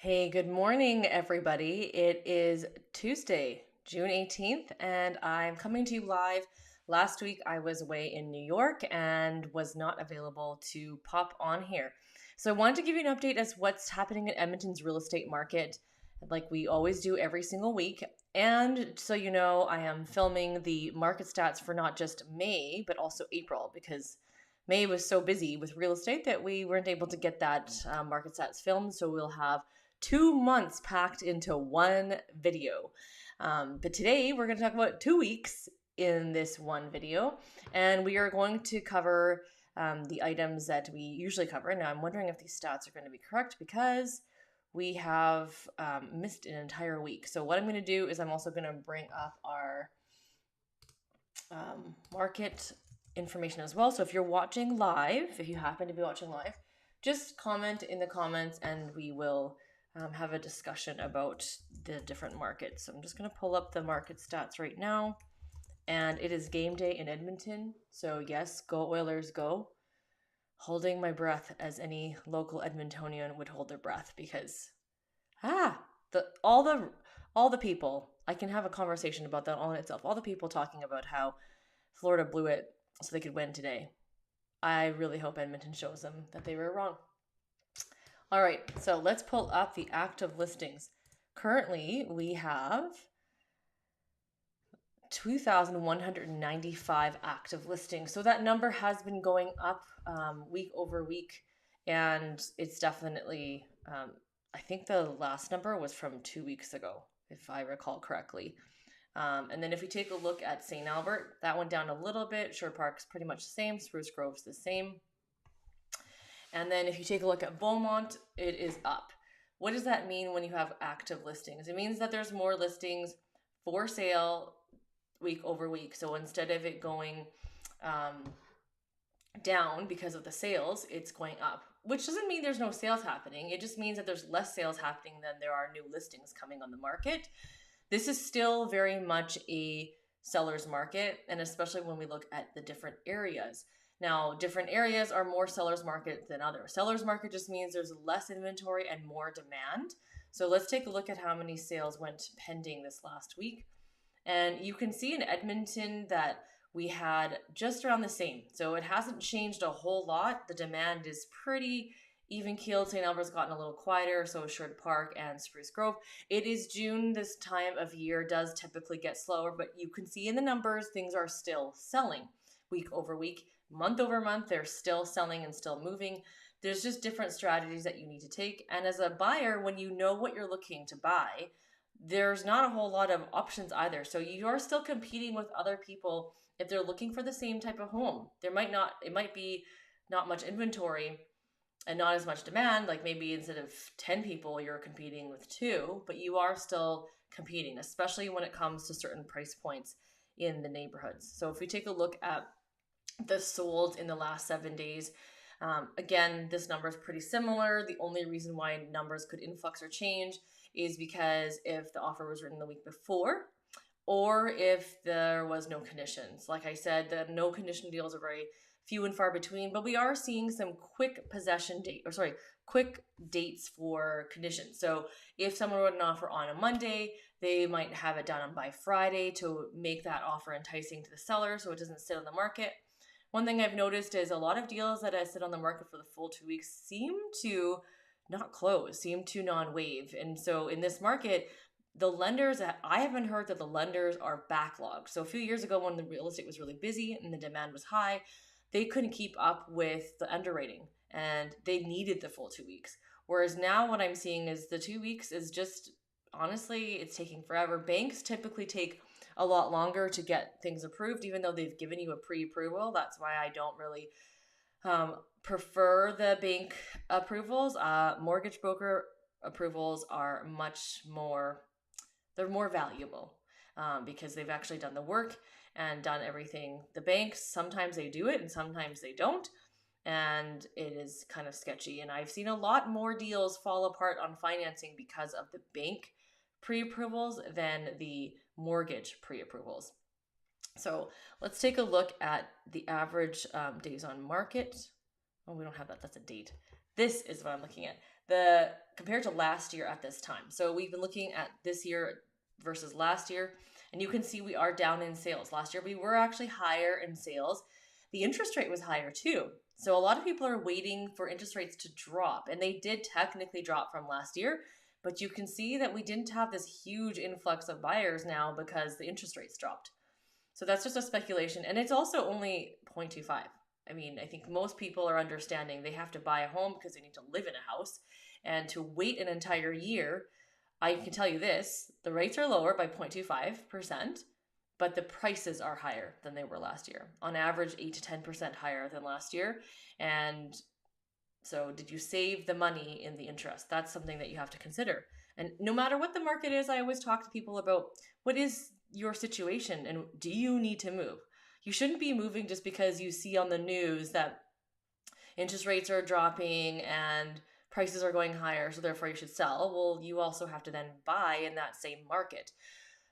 Hey, good morning, everybody. It is Tuesday, June 18th, and I'm coming to you live. Last week, I was away in New York and was not available to pop on here. So, I wanted to give you an update as what's happening in Edmonton's real estate market, like we always do every single week. And so, you know, I am filming the market stats for not just May, but also April, because May was so busy with real estate that we weren't able to get that market stats filmed. So, we'll have 2 months packed into one video. But today we're going to talk about 2 weeks in this one video, and we are going to cover the items that we usually cover. Now, I'm wondering if these stats are going to be correct because we have missed an entire week. So, what I'm going to do is I'm also going to bring up our market information as well. So, if you're watching live, if you happen to be watching live, just comment in the comments and we will have a discussion about the different markets. So I'm just going to pull up the market stats right now. And it is game day in Edmonton. So yes, go Oilers, go. Holding my breath as any local Edmontonian would hold their breath because all the people, I can have a conversation about that all in itself. All the people talking about how Florida blew it so they could win today. I really hope Edmonton shows them that they were wrong. All right, so let's pull up the active listings. Currently, we have 2,195 active listings. So that number has been going up week over week, and it's definitely, I think the last number was from 2 weeks ago, if I recall correctly. And then if we take a look at St. Albert, that went down a little bit. Sherwood Park's pretty much the same. Spruce Grove's the same. And then if you take a look at Beaumont, it is up. What does that mean when you have active listings? It means that there's more listings for sale week over week. So instead of it going down because of the sales, it's going up, which doesn't mean there's no sales happening. It just means that there's less sales happening than there are new listings coming on the market. This is still very much a seller's market, and especially when we look at the different areas. Now, different areas are more seller's market than others. Seller's market just means there's less inventory and more demand. So let's take a look at how many sales went pending this last week. And you can see in Edmonton that we had just around the same. So it hasn't changed a whole lot. The demand is pretty even keeled. St. Albert's gotten a little quieter, so is Sherwood Park and Spruce Grove. It is June. This time of year does typically get slower, but you can see in the numbers things are still selling week over week. Month over month, they're still selling and still moving. There's just different strategies that you need to take. And as a buyer, when you know what you're looking to buy, there's not a whole lot of options either. So you're still competing with other people if they're looking for the same type of home. It might be not much inventory and not as much demand. Like maybe instead of 10 people, you're competing with 2, but you are still competing, especially when it comes to certain price points in the neighborhoods. So if we take a look at the sold in the last 7 days. Again, this number is pretty similar. The only reason why numbers could influx or change is because if the offer was written the week before or if there was no conditions. Like I said, the no condition deals are very few and far between, but we are seeing some quick dates for conditions. So if someone wrote an offer on a Monday, they might have it done by Friday to make that offer enticing to the seller so it doesn't sit on the market. One thing I've noticed is a lot of deals that I sit on the market for the full 2 weeks seem to not close, seem to non-wave. And so in this market, the lenders, I haven't heard that the lenders are backlogged. So a few years ago when the real estate was really busy and the demand was high, they couldn't keep up with the underwriting and they needed the full 2 weeks. Whereas now what I'm seeing is the 2 weeks is just, honestly, it's taking forever. Banks typically take a lot longer to get things approved, even though they've given you a pre-approval. That's why I don't really prefer the bank approvals. Mortgage broker approvals are they're more valuable because they've actually done the work and done everything. The banks, sometimes they do it and sometimes they don't. And it is kind of sketchy. And I've seen a lot more deals fall apart on financing because of the bank pre-approvals than the mortgage pre-approvals. So let's take a look at the average days on market. Oh, we don't have that. That's a date. This is what I'm looking at. the compared to last year at this time. So we've been looking at this year versus last year, and you can see we are down in sales. Last year we were actually higher in sales. The interest rate was higher too. So a lot of people are waiting for interest rates to drop, and they did technically drop from last year, but you can see that we didn't have this huge influx of buyers now because the interest rates dropped. So that's just a speculation, and it's also only 0.25. I mean, I think most people are understanding they have to buy a home because they need to live in a house, and to wait an entire year, I can tell you this, the rates are lower by 0.25%, but the prices are higher than they were last year. On average, 8 to 10% higher than last year. And so did you save the money in the interest? That's something that you have to consider. And no matter what the market is, I always talk to people about what is your situation and do you need to move? You shouldn't be moving just because you see on the news that interest rates are dropping and prices are going higher, so therefore you should sell. Well, you also have to then buy in that same market.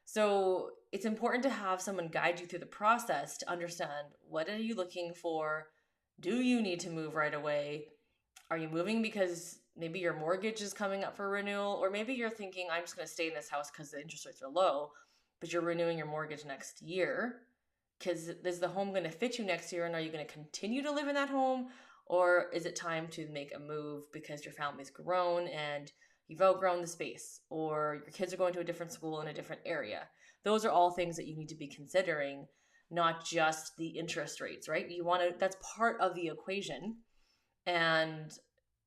So it's important to have someone guide you through the process to understand, what are you looking for? Do you need to move right away? Are you moving because maybe your mortgage is coming up for renewal? Or maybe you're thinking, I'm just going to stay in this house because the interest rates are low, but you're renewing your mortgage next year. Because is the home going to fit you next year? And are you going to continue to live in that home? Or is it time to make a move because your family's grown and you've outgrown the space, or your kids are going to a different school in a different area? Those are all things that you need to be considering, not just the interest rates, right? That's part of the equation. And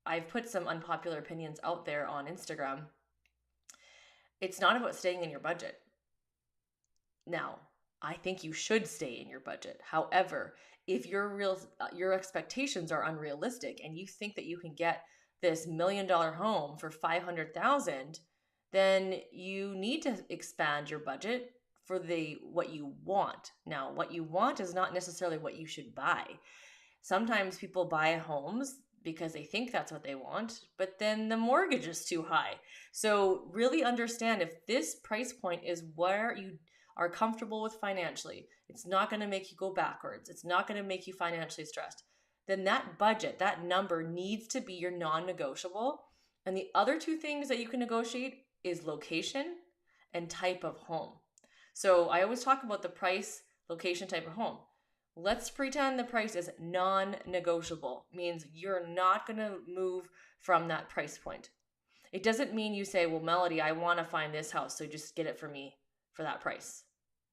I've put some unpopular opinions out there on Instagram. It's not about staying in your budget. Now, I think you should stay in your budget. However, if your expectations are unrealistic and you think that you can get this $1 million home for $500,000, then you need to expand your budget for what you want. Now, what you want is not necessarily what you should buy. Sometimes people buy homes because they think that's what they want, but then the mortgage is too high. So really understand, if this price point is where you are comfortable with financially, it's not going to make you go backwards, it's not going to make you financially stressed, then that budget, that number needs to be your non-negotiable. And the other two things that you can negotiate is location and type of home. So I always talk about the price, location, type of home. Let's pretend the price is non-negotiable, means you're not going to move from that price point. It doesn't mean you say, well, Melody, I want to find this house, so just get it for me for that price.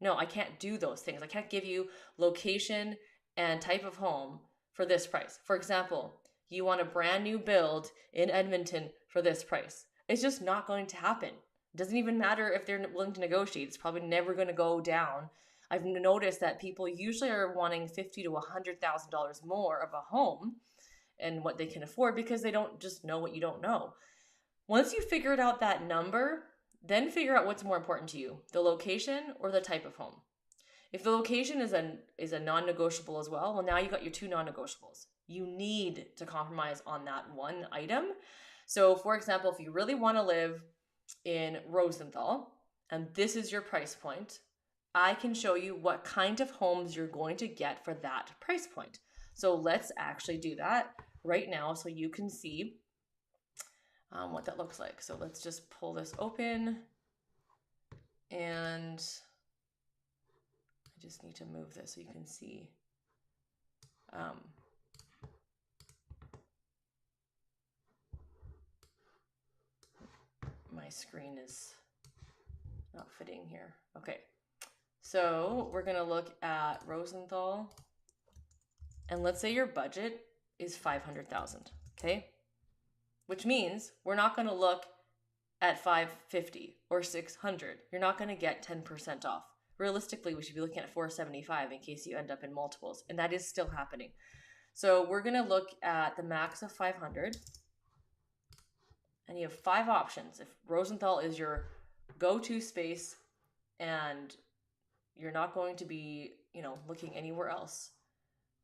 No, I can't do those things. I can't give you location and type of home for this price. For example, you want a brand new build in Edmonton for this price. It's just not going to happen. It doesn't even matter if they're willing to negotiate. It's probably never going to go down. I've noticed that people usually are wanting $50,000 to $100,000 more of a home and what they can afford because they don't just know what you don't know. Once you figured out that number, then figure out what's more important to you, the location or the type of home. If the location is a non-negotiable as well now you got your two non-negotiables. You need to compromise on that one item. So for example, if you really want to live in Rosenthal and this is your price point, I can show you what kind of homes you're going to get for that price point. So let's actually do that right now so you can see what that looks like. So let's just pull this open, and I just need to move this so you can see. My screen is not fitting here. Okay. So we're going to look at Rosenthal, and let's say your budget is $500,000, okay? Which means we're not going to look at $550 or $600. You're not going to get 10% off. Realistically, we should be looking at $475 in case you end up in multiples, and that is still happening. So we're going to look at the max of $500, and you have 5 options. If Rosenthal is your go-to space and you're not going to be, looking anywhere else,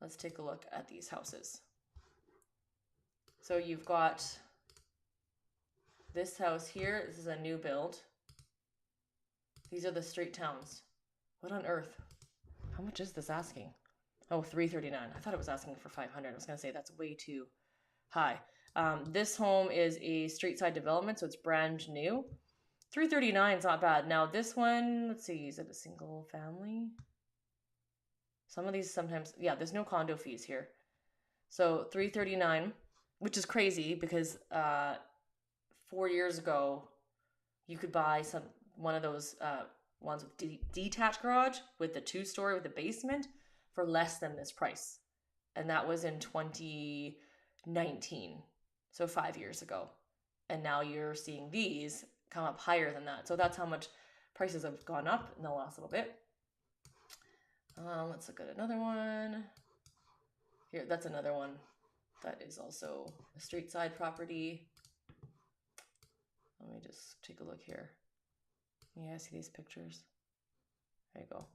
let's take a look at these houses. So you've got this house here. This is a new build. These are the street towns. What on earth? How much is this asking? Oh, $339. I thought it was asking for $500. I was going to say that's way too high. This home is a street side development, so it's brand new. 339 is not bad. Now this one, let's see, is it a single family? Some of these sometimes, yeah, there's no condo fees here. So 339, which is crazy because 4 years ago you could buy one of those ones with detached garage with the 2-story with the basement for less than this price, and that was in 2019, so 5 years ago. And now you're seeing these come up higher than that. So that's how much prices have gone up in the last little bit. Let's look at another one. Here, that's another one that is also a street side property. Let me just take a look here. Yeah, see these pictures. There you go.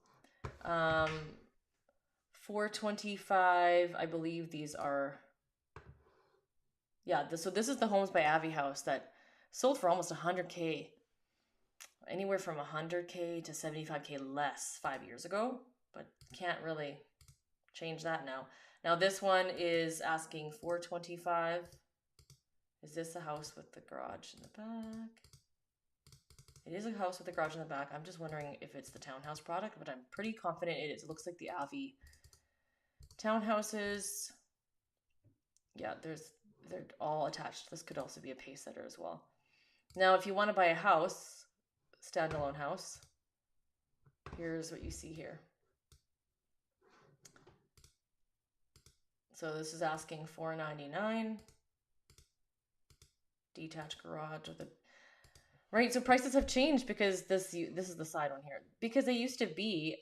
425, I believe these are. Yeah, so this is the Homes by Avi house that sold for almost 100K. Anywhere from 100K to 75K less 5 years ago, but can't really change that now. Now this one is asking 425. Is this a house with the garage in the back? It is a house with a garage in the back. I'm just wondering if it's the townhouse product, but I'm pretty confident it is. It looks like the Avi townhouses. Yeah, they're all attached. This could also be a pace setter as well. Now, if you want to buy a house, standalone house, here's what you see here. So this is asking $499. Detached garage with a right. So prices have changed because this is the side one here, because they used to be,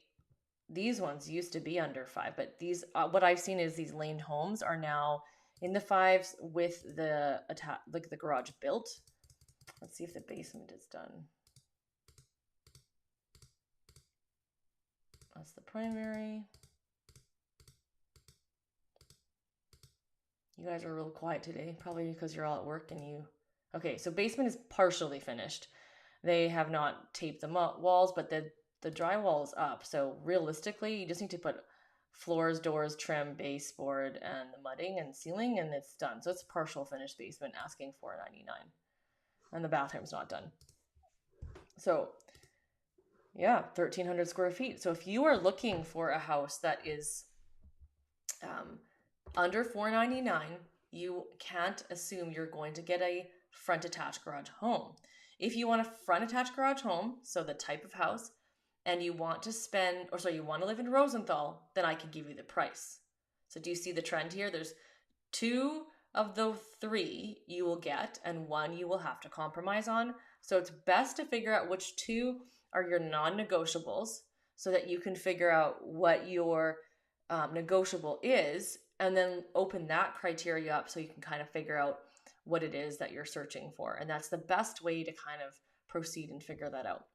these ones used to be under 5, but these what I've seen is these laned homes are now in the 5s with the like the garage built. Let's see if the basement is done. That's the primary. You guys are real quiet today, probably because you're all at work and you. Okay, so basement is partially finished. They have not taped the walls, but the drywall is up. So realistically, you just need to put floors, doors, trim, baseboard, and the mudding and ceiling, and it's done. So it's a partial finished basement, asking $499, and the bathroom's not done. So yeah, 1,300 square feet. So if you are looking for a house that is under $499, you can't assume you're going to get a front attached garage home. If you want a front attached garage home, so the type of house, and you want to you want to live in Rosenthal, then I can give you the price. So do you see the trend here? There's 2 of the 3 you will get, and 1 you will have to compromise on. So it's best to figure out which 2 are your non-negotiables so that you can figure out what your negotiable is, and then open that criteria up so you can kind of figure out what it is that you're searching for. And that's the best way to kind of proceed and figure that out.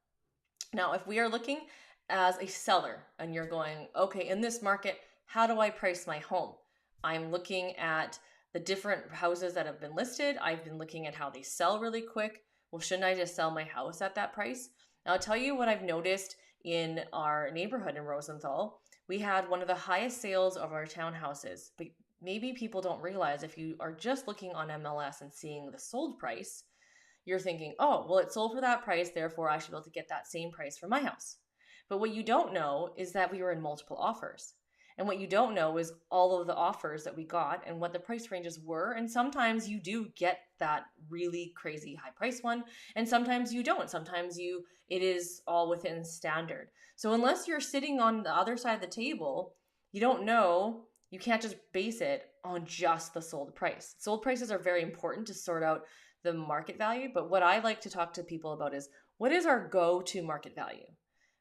Now, if we are looking as a seller and you're going, okay, in this market, how do I price my home? I'm looking at the different houses that have been listed. I've been looking at how they sell really quick. Well, shouldn't I just sell my house at that price? Now, I'll tell you what I've noticed in our neighborhood in Rosenthal. We had one of the highest sales of our townhouses, but maybe people don't realize, if you are just looking on MLS and seeing the sold price, you're thinking, oh, well, it sold for that price, therefore I should be able to get that same price for my house. But what you don't know is that we were in multiple offers. And what you don't know is all of the offers that we got and what the price ranges were. And sometimes you do get that really crazy high price one, and sometimes you don't. Sometimes it is all within standard. So unless you're sitting on the other side of the table, you don't know. You can't just base it on just the sold price. Sold prices are very important to sort out the market value. But what I like to talk to people about is, what is our go-to market value?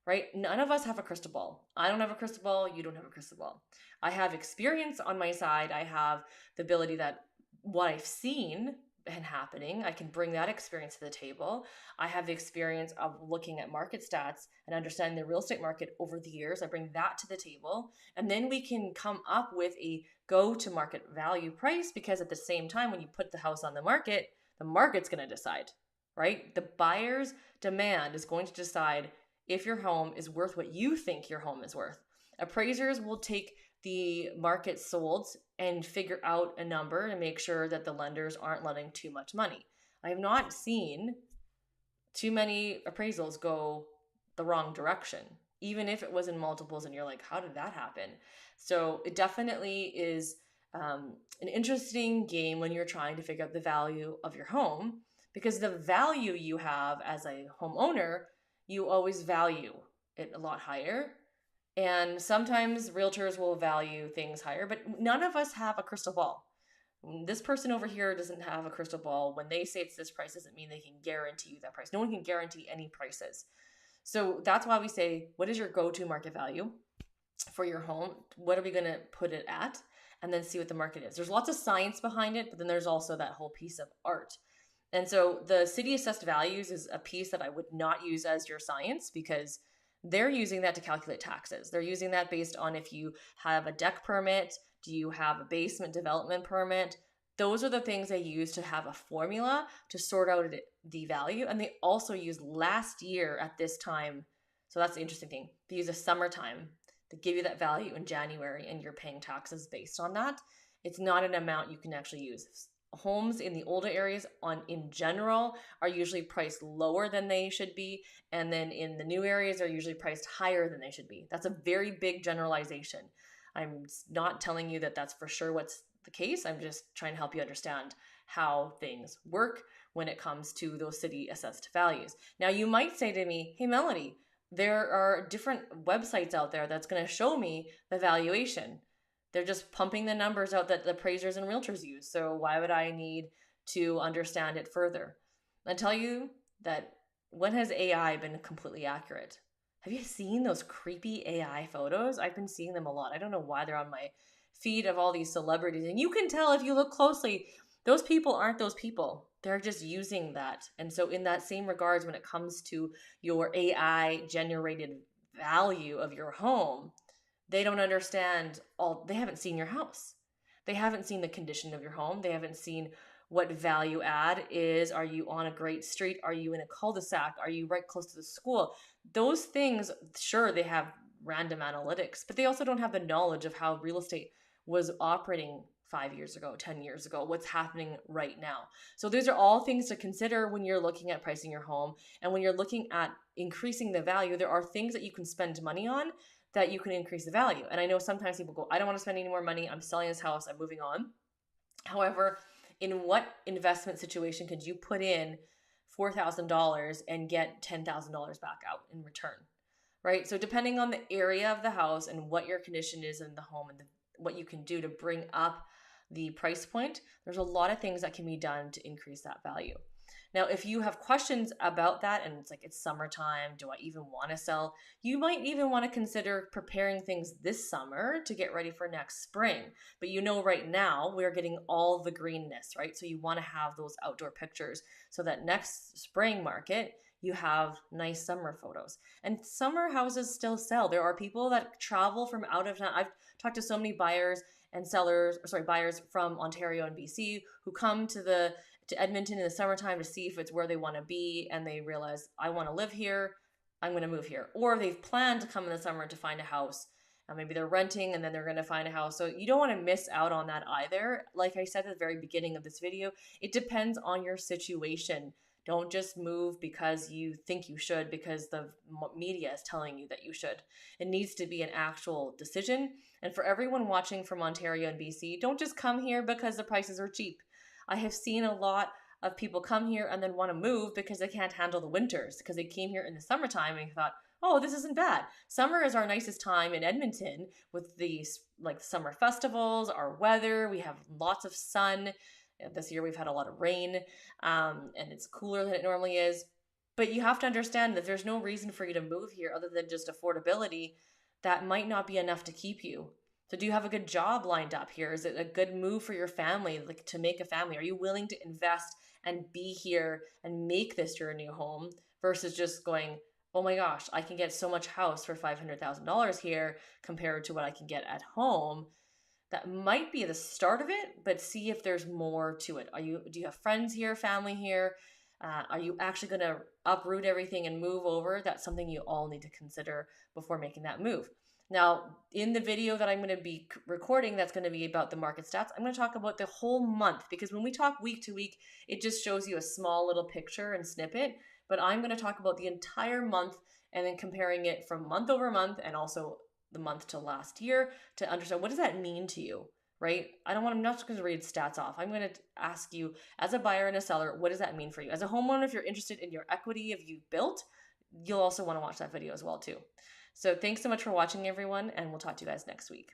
Right? None of us have a crystal ball. I don't have a crystal ball. You don't have a crystal ball. I have experience on my side. I have the ability that what I've seen and happening, I can bring that experience to the table. I have the experience of looking at market stats and understanding the real estate market over the years. I bring that to the table. And then we can come up with a go-to-market value price, because at the same time, when you put the house on the market's going to decide, right? The buyer's demand is going to decide if your home is worth what you think your home is worth. Appraisers will take the market sold and figure out a number and make sure that the lenders aren't lending too much money. I have not seen too many appraisals go the wrong direction, even if it was in multiples and you're like, how did that happen? So it definitely is an interesting game when you're trying to figure out the value of your home, because the value you have as a homeowner, you always value it a lot higher. And sometimes realtors will value things higher, but none of us have a crystal ball. This person over here doesn't have a crystal ball. When they say it's this price, doesn't mean they can guarantee you that price. No one can guarantee any prices. So that's why we say, what is your go-to market value for your home? What are we going to put it at? And then see what the market is. There's lots of science behind it, but then there's also that whole piece of art. And so the city assessed values is a piece that I would not use as your science, because they're using that to calculate taxes. They're using that based on if you have a deck permit, do you have a basement development permit? Those are the things they use to have a formula to sort out the value. And they also use last year at this time. So that's the interesting thing. They use a summertime to give you that value in January, and you're paying taxes based on that. It's not an amount you can actually use. Homes in the older areas in general are usually priced lower than they should be, and then in the new areas are usually priced higher than they should be. That's a very big generalization. I'm not telling you that that's for sure what's the case. I'm just trying to help you understand how things work when it comes to those city assessed values. Now you might say to me, hey Melanie, there are different websites out there that's going to show me the valuation. They're just pumping the numbers out that the appraisers and realtors use. So why would I need to understand it further? I tell you that, when has AI been completely accurate? Have you seen those creepy AI photos? I've been seeing them a lot. I don't know why they're on my feed of all these celebrities. And you can tell if you look closely, those people aren't those people. They're just using that. And so in that same regards, when it comes to your AI generated value of your home, they don't understand they haven't seen your house. They haven't seen the condition of your home. They haven't seen what value add is. Are you on a great street? Are you in a cul-de-sac? Are you right close to the school? Those things, sure, they have random analytics, but they also don't have the knowledge of how real estate was operating 5 years ago, 10 years ago, what's happening right now. So these are all things to consider when you're looking at pricing your home. And when you're looking at increasing the value, there are things that you can spend money on that you can increase the value. And I know sometimes people go, I don't want to spend any more money. I'm selling this house. I'm moving on. However, in what investment situation could you put in $4,000 and get $10,000 back out in return, right? So depending on the area of the house and what your condition is in the home and what you can do to bring up the price point, there's a lot of things that can be done to increase that value. Now, if you have questions about that and it's like, it's summertime, do I even want to sell? You might even want to consider preparing things this summer to get ready for next spring. But you know, right now we're getting all the greenness, right? So you want to have those outdoor pictures so that next spring market, you have nice summer photos. And summer houses still sell. There are people that travel from out of town. I've talked to so many buyers from Ontario and BC who come to Edmonton in the summertime to see if it's where they want to be, and they realize, I want to live here, I'm going to move here. Or they've planned to come in the summer to find a house. Maybe they're renting and then they're going to find a house. So you don't want to miss out on that either. Like I said at the very beginning of this video, it depends on your situation. Don't just move because you think you should, because the media is telling you that you should. It needs to be an actual decision. And for everyone watching from Ontario and BC, don't just come here because the prices are cheap. I have seen a lot of people come here and then want to move because they can't handle the winters, because they came here in the summertime and thought, oh, this isn't bad. Summer is our nicest time in Edmonton with these like summer festivals, our weather. We have lots of sun. This year we've had a lot of rain, and it's cooler than it normally is. But you have to understand that there's no reason for you to move here other than just affordability. That might not be enough to keep you. So do you have a good job lined up here? Is it a good move for your family, like to make a family? Are you willing to invest and be here and make this your new home versus just going, oh my gosh, I can get so much house for $500,000 here compared to what I can get at home? That might be the start of it, but see if there's more to it. Do you have friends here, family here? Are you actually going to uproot everything and move over? That's something you all need to consider before making that move. Now, in the video that I'm going to be recording, that's going to be about the market stats, I'm going to talk about the whole month, because when we talk week to week, it just shows you a small little picture and snippet. But I'm going to talk about the entire month and then comparing it from month over month and also the month to last year to understand what does that mean to you, right? I'm not just going to read stats off. I'm going to ask you as a buyer and a seller, what does that mean for you? As a homeowner, if you're interested in your equity, if you've built, you'll also want to watch that video as well too. So thanks so much for watching, everyone, and we'll talk to you guys next week.